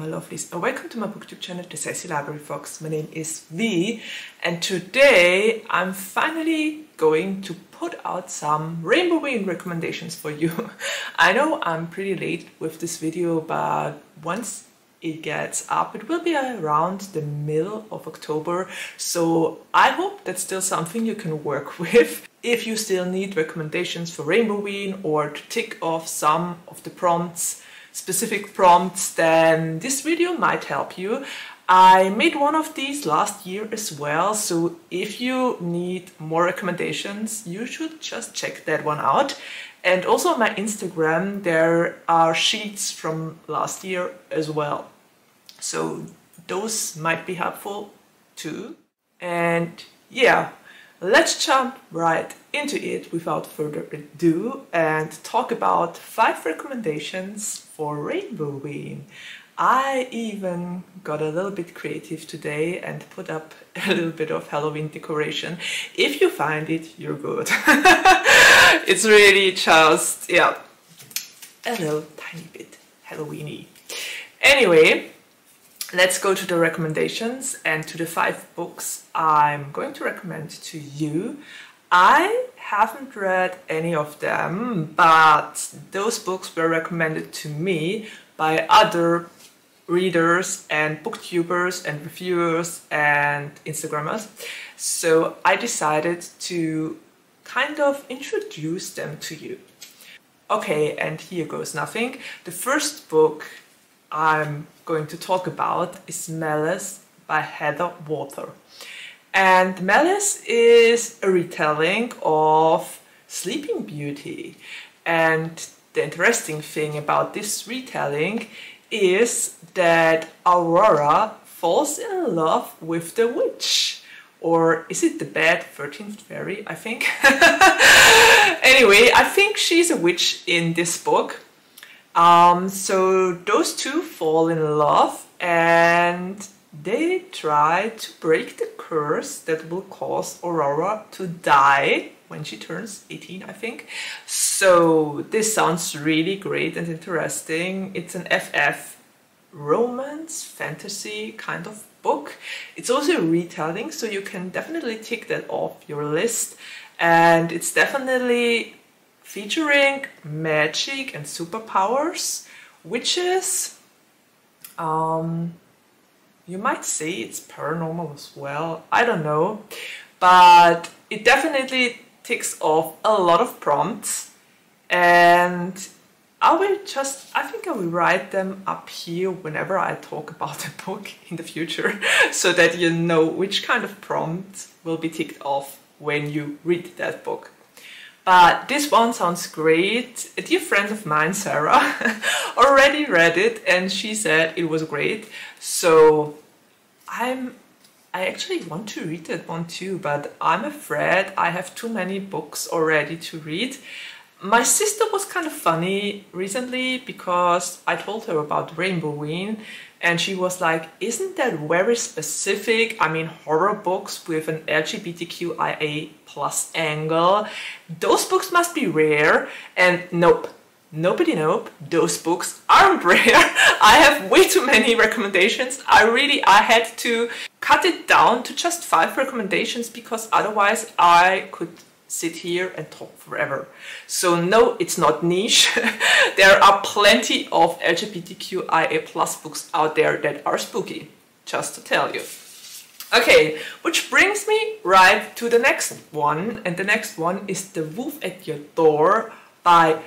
my lovelies, and welcome to my booktube channel, The Sassy Library Fox. My name is V, and today I'm finally going to put out some Rainboween recommendations for you. I know I'm pretty late with this video, but once it gets up, it will be around the middle of October, so I hope that's still something you can work with. If you still need recommendations for Rainboween or to tick off some of the prompts, specific prompts, then this video might help you. I made one of these last year as well, so if you need more recommendations, you should just check that one out. And also on my Instagram, there are sheets from last year as well, so those might be helpful too. And yeah, let's jump right into it without further ado and talk about 5 recommendations for Rainboween. I even got a little bit creative today and put up a little bit of Halloween decoration. If you find it, you're good. It's really just, yeah, a little tiny bit Halloweeny. Anyway, let's go to the recommendations and to the 5 books I'm going to recommend to you. I haven't read any of them, but those books were recommended to me by other readers and booktubers and reviewers and Instagrammers. So I decided to kind of introduce them to you. Okay, and here goes nothing. The first book I'm going to talk about is Malice by Heather Walter. And Malice is a retelling of Sleeping Beauty. And the interesting thing about this retelling is that Adhara falls in love with the witch. Or is it the bad 13th fairy, I think? Anyway, I think she's a witch in this book. So those two fall in love and they try to break the curse that will cause Adhara to die when she turns 18, I think. So this sounds really great and interesting. It's an FF romance, fantasy kind of book. It's also a retelling, so you can definitely tick that off your list. And it's definitely featuring magic and superpowers, witches. You might say it's paranormal as well, I don't know, but it definitely ticks off a lot of prompts, and I think I will write them up here whenever I talk about the book in the future, so that you know which kind of prompt will be ticked off when you read that book. But this one sounds great. A dear friend of mine, Sarah, already read it and she said it was great. So I actually want to read that one too, but I'm afraid I have too many books already to read. My sister was kind of funny recently because I told her about Rainboween and she was like, isn't that very specific? I mean, horror books with an LGBTQIA plus angle. Those books must be rare. And nope, nope, those books aren't rare. I have way too many recommendations. I had to cut it down to just 5 recommendations because otherwise I could sit here and talk forever. So no, it's not niche. There are plenty of LGBTQIA plus books out there that are spooky, just to tell you. Okay, which brings me right to the next one, and the next one is The Wolf at Your Door by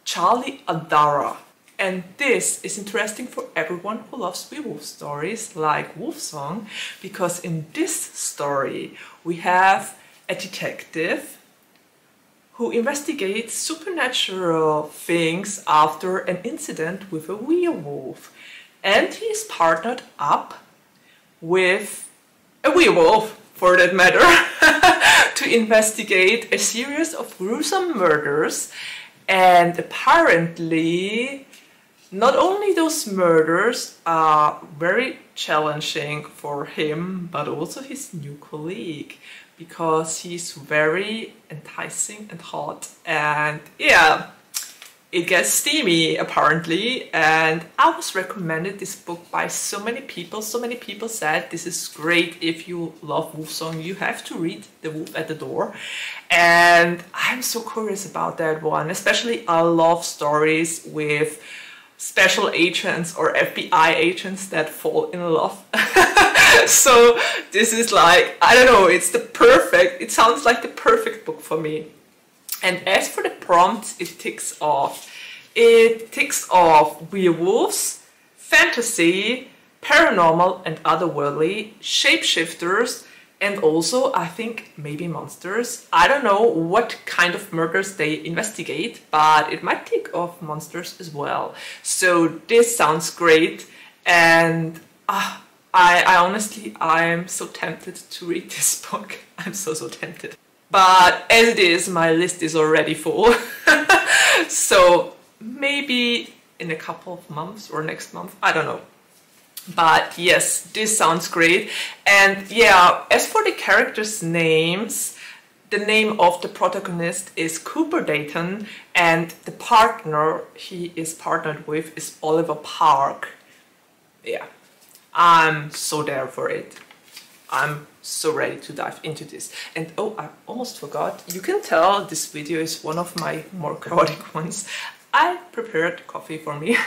Charlie Adhara. And this is interesting for everyone who loves werewolf stories like Wolfsong, because in this story we have a detective who investigates supernatural things after an incident with a werewolf. And he is partnered up with a werewolf, for that matter, to investigate a series of gruesome murders. And apparently, not only those murders are very challenging for him, but also his new colleague, because he's very enticing and hot. And yeah, it gets steamy apparently, and I was recommended this book by so many people. So many people said this is great if you love Wolfsong, you have to read The Wolf at the Door. And I'm so curious about that one. Especially I love stories with special agents or FBI agents that fall in love. So this is like, I don't know, it sounds like the perfect book for me. And as for the prompts, it ticks off werewolves, fantasy, paranormal and otherworldly, shapeshifters, and also I think maybe monsters. I don't know what kind of murders they investigate, but it might tick off monsters as well. So this sounds great, and I honestly, I'm so tempted to read this book. I'm so tempted. But as it is, my list is already full. So maybe in a couple of months or next month, I don't know. But yes, this sounds great. And yeah, as for the characters' names, the name of the protagonist is Cooper Dayton, and the partner he is partnered with is Oliver Park. Yeah, I'm so there for it. I'm so ready to dive into this. And oh, I almost forgot. You can tell this video is one of my more chaotic ones. I prepared coffee for me.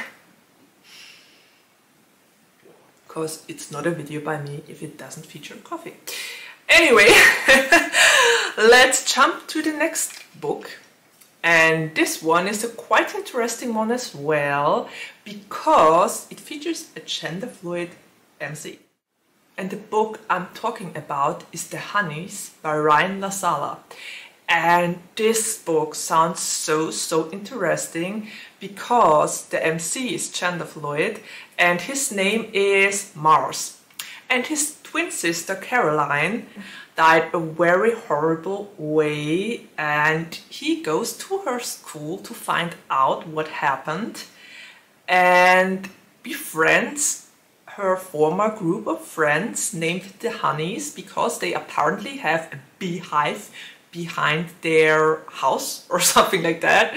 Because it's not a video by me if it doesn't feature coffee. Anyway, let's jump to the next book. And this one is a quite interesting one as well, because it features a gender fluid MC. And the book I'm talking about is The Honeys by Ryan Sala. And this book sounds so interesting because the MC is gender fluid and his name is Mars. And his twin sister Caroline died a very horrible way, and he goes to her school to find out what happened and befriends her former group of friends named the Honeys, because they apparently have a beehive behind their house or something like that.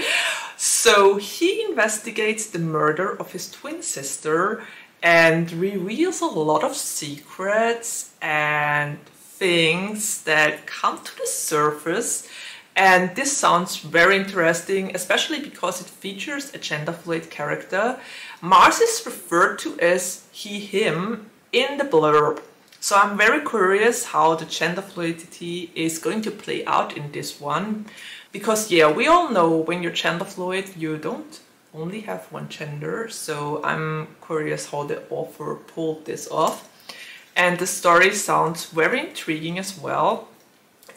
So he investigates the murder of his twin sister and reveals a lot of secrets and things that come to the surface. And this sounds very interesting, especially because it features a gender fluid character. Mars is referred to as he, him in the blurb. So I'm very curious how the gender fluidity is going to play out in this one. Because yeah, we all know when you're gender fluid, you don't only have one gender. So I'm curious how the author pulled this off. And the story sounds very intriguing as well.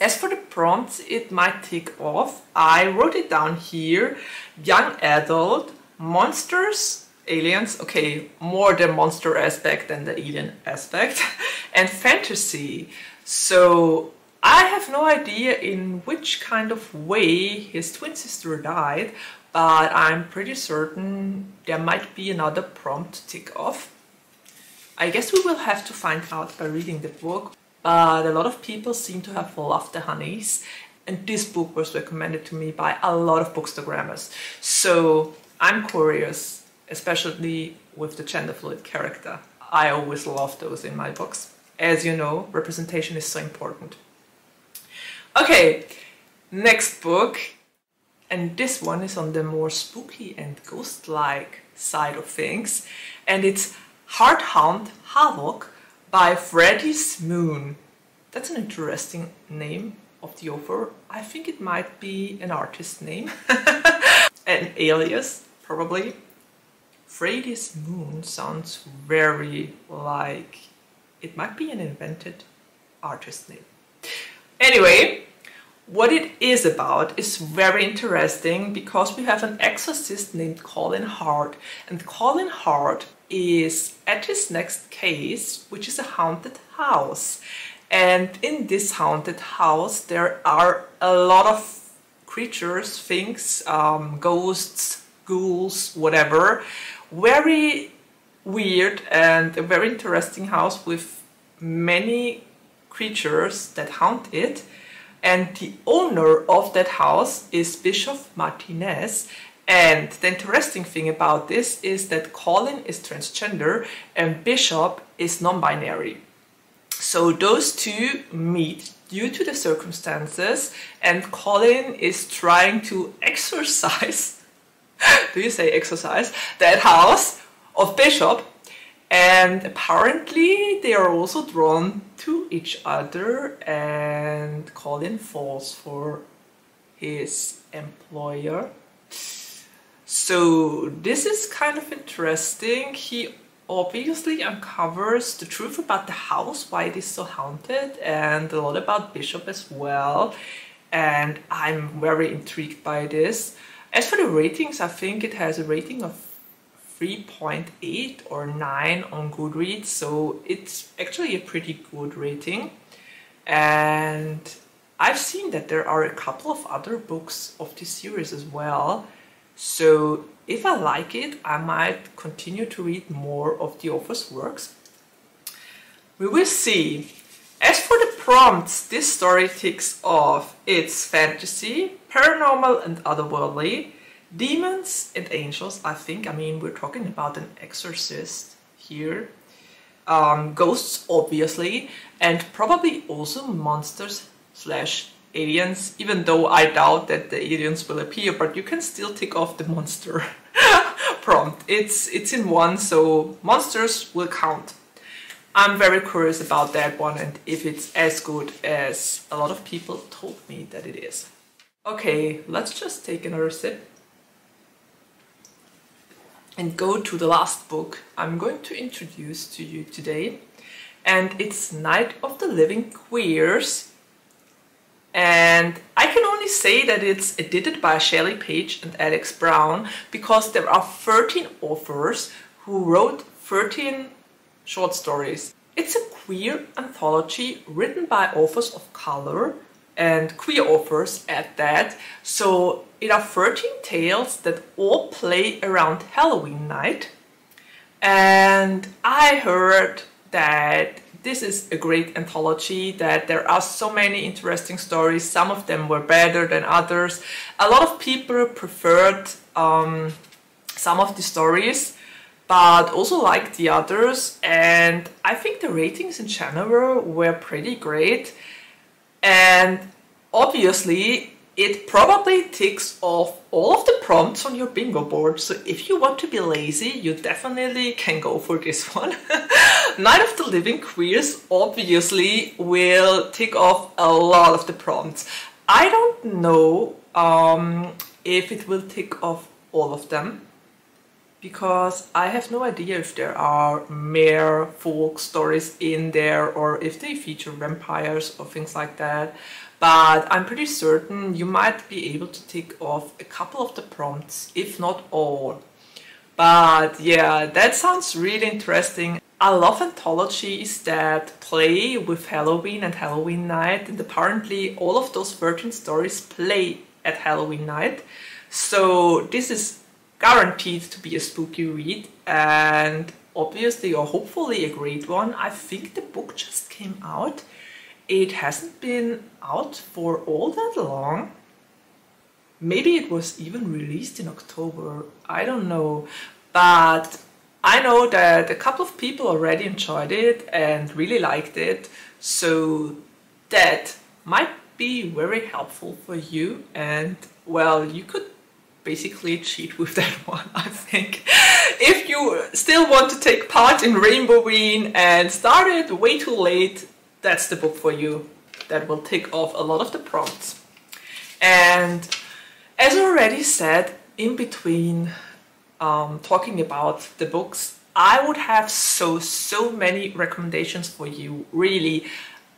As for the prompts, it might tick off. I wrote it down here. Young adult, monsters, aliens, okay, more the monster aspect than the alien aspect, and fantasy. So I have no idea in which kind of way his twin sister died, but I'm pretty certain there might be another prompt to tick off. I guess we will have to find out by reading the book. But a lot of people seem to have loved The Honeys, and this book was recommended to me by a lot of bookstagrammers. So I'm curious, especially with the gender fluid character. I always love those in my books. As you know, representation is so important. Okay, next book. And this one is on the more spooky and ghost-like side of things. And it's Hearthound Havoc by Freydis Moon. That's an interesting name of the author. I think it might be an artist name. An alias, probably. Freydis Moon sounds very like it might be an invented artist name. Anyway, what it is about is very interesting because we have an exorcist named Colin Hart, and Colin Hart is at his next case, which is a haunted house. And in this haunted house there are a lot of creatures, things, ghosts, ghouls, whatever. Very weird and a very interesting house with many creatures that haunt it. And the owner of that house is Bishop Martinez, And the interesting thing about this is that Colin is transgender and Bishop is non-binary. So those two meet due to the circumstances, and Colin is trying to exorcise, do you say exercise, that house of Bishop, and apparently they are also drawn to each other, and Colin falls for his employer. So this is kind of interesting. He obviously uncovers the truth about the house, why it is so haunted, and a lot about Bishop as well, and I'm very intrigued by this. As for the ratings, I think it has a rating of 3.8 or 9 on Goodreads, so it's actually a pretty good rating. And I've seen that there are a couple of other books of this series as well, so if I like it, I might continue to read more of the author's works. We will see. As for the prompts, this story ticks off. It's fantasy, paranormal and otherworldly, demons and angels, I think. I mean, we're talking about an exorcist here. Ghosts, obviously, and probably also monsters / aliens, even though I doubt that the aliens will appear, but you can still tick off the monster prompt. It's in one, so monsters will count. I'm very curious about that one and if it's as good as a lot of people told me that it is. Okay, let's just take another sip and go to the last book I'm going to introduce to you today, and it's Night of the Living Queers. And I can only say that it's edited by Shelly Page and Alex Brown, because there are 13 authors who wrote 13 short stories. It's a queer anthology written by authors of color and queer authors at that. So it are 13 tales that all play around Halloween night. And I heard that this is a great anthology, that there are so many interesting stories. Some of them were better than others. A lot of people preferred some of the stories, but also liked the others. And I think the ratings in general were pretty great. And obviously, it probably ticks off all of the prompts on your bingo board. So if you want to be lazy, you definitely can go for this one. Night of the Living Queers obviously will tick off a lot of the prompts. I don't know if it will tick off all of them, because I have no idea if there are mere folk stories in there or if they feature vampires or things like that. But I'm pretty certain you might be able to tick off a couple of the prompts, if not all. But yeah, that sounds really interesting. I love anthologies that play with Halloween and Halloween night, and apparently all of those 13 stories play at Halloween night. So this is guaranteed to be a spooky read, and obviously or hopefully a great one. I think the book just came out. It hasn't been out for all that long. Maybe it was even released in October, I don't know. But I know that a couple of people already enjoyed it and really liked it. So that might be very helpful for you. And well, you could basically cheat with that one, I think. If you still want to take part in Rainboween and started way too late, that's the book for you. That will tick off a lot of the prompts. And as I already said, in between talking about the books, I would have so many recommendations for you, really.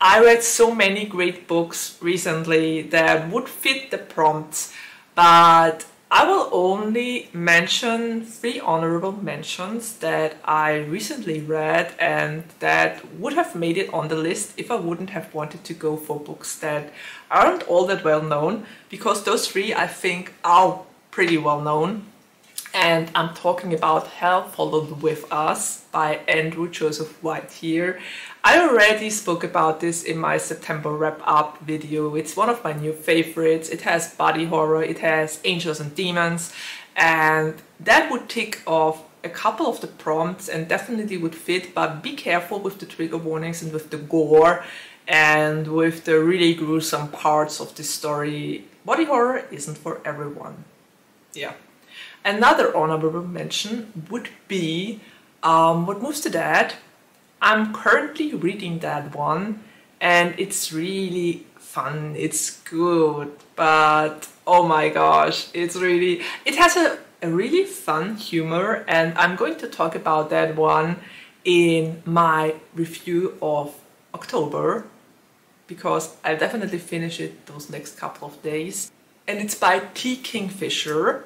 I read so many great books recently that would fit the prompts, but I will only mention 3 honorable mentions that I recently read and that would have made it on the list if I wouldn't have wanted to go for books that aren't all that well known, because those 3 I think are pretty well known. And I'm talking about Hell Followed With Us by Andrew Joseph White here. I already spoke about this in my September wrap-up video. It's one of my new favorites. It has body horror, it has angels and demons, and that would tick off a couple of the prompts and definitely would fit, but be careful with the trigger warnings and with the gore and with the really gruesome parts of the story. Body horror isn't for everyone. Yeah. Another honorable mention would be What Moves the Dead. I'm currently reading that one and it's really fun, it's good, but oh my gosh, it has a really fun humor, and I'm going to talk about that one in my review of October, because I'll definitely finish it those next couple of days. And it's by T. Kingfisher.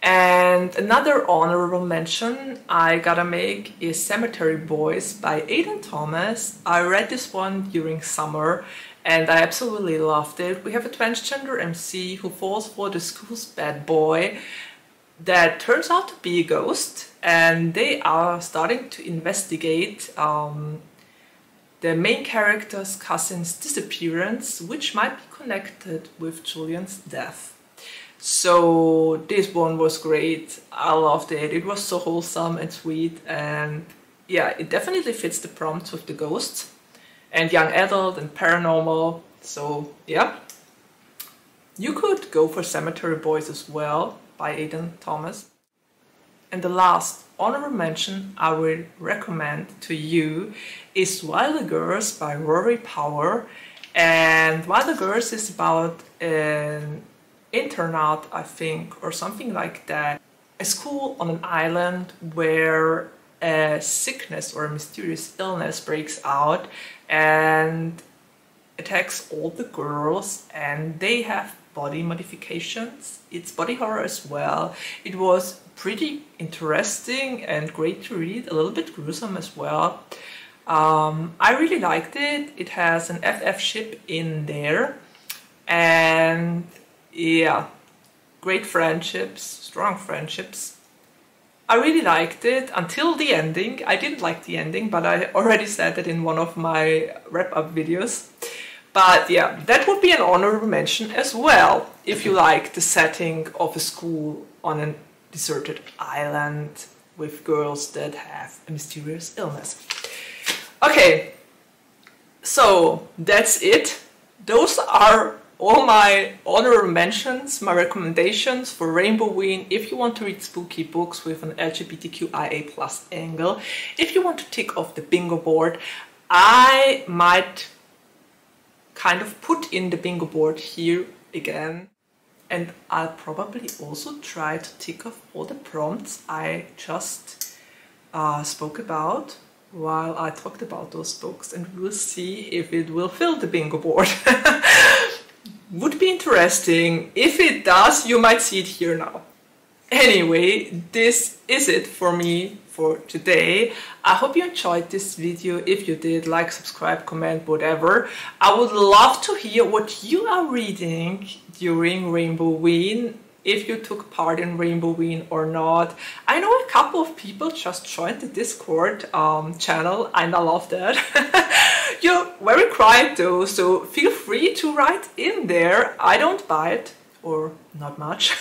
And another honorable mention I gotta make is Cemetery Boys by Aidan Thomas. I read this one during summer and I absolutely loved it. We have a transgender MC who falls for the school's bad boy that turns out to be a ghost, and they are starting to investigate the main character's cousin's disappearance, which might be connected with Julian's death. So this one was great. I loved it. It was so wholesome and sweet, and yeah, it definitely fits the prompts with the ghosts and young adult and paranormal. So yeah, you could go for Cemetery Boys as well by Aidan Thomas. And the last honorable mention I will recommend to you is Wilder Girls by Rory Power. And Wilder Girls is about an internat, I think, or something like that. A school on an island where a sickness or a mysterious illness breaks out and attacks all the girls, and they have body modifications. It's body horror as well. It was pretty interesting and great to read, a little bit gruesome as well. I really liked it. It has an FF ship in there, and yeah, great friendships, strong friendships. I really liked it until the ending. I didn't like the ending, but I already said that in one of my wrap-up videos. But yeah, that would be an honorable mention as well, if you like the setting of a school on a deserted island with girls that have a mysterious illness. Okay, so that's it. Those are all my honorable mentions, my recommendations for Rainboween if you want to read spooky books with an LGBTQIA+ angle. If you want to tick off the bingo board, I might kind of put in the bingo board here again, and I'll probably also try to tick off all the prompts I just spoke about while I talked about those books, and we'll see if it will fill the bingo board. Would be interesting. If it does, you might see it here now. Anyway, this is it for me for today. I hope you enjoyed this video. If you did, like, subscribe, comment, whatever. I would love to hear what you are reading during Rainboween, if you took part in Rainboween or not. I know a couple of people just joined the Discord channel, and I love that. You're very quiet though, so feel free to write in there. I don't bite, or not much.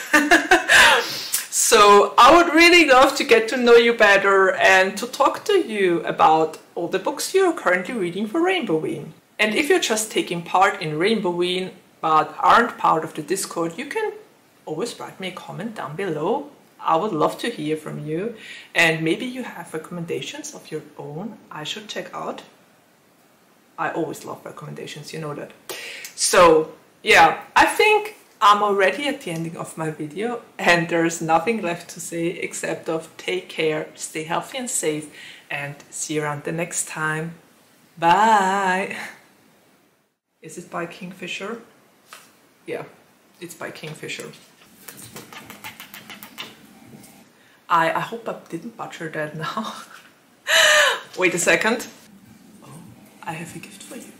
So I would really love to get to know you better and to talk to you about all the books you're currently reading for Rainboween. And if you're just taking part in Rainboween but aren't part of the Discord, you can always write me a comment down below. I would love to hear from you, and maybe you have recommendations of your own I should check out. I always love recommendations, you know that. So yeah, I think I'm already at the ending of my video, and there's nothing left to say except of take care, stay healthy and safe, and see you around the next time. Bye! Is it by Kingfisher? Yeah, it's by Kingfisher. I hope I didn't butcher that now. Wait a second. Oh, I have a gift for you.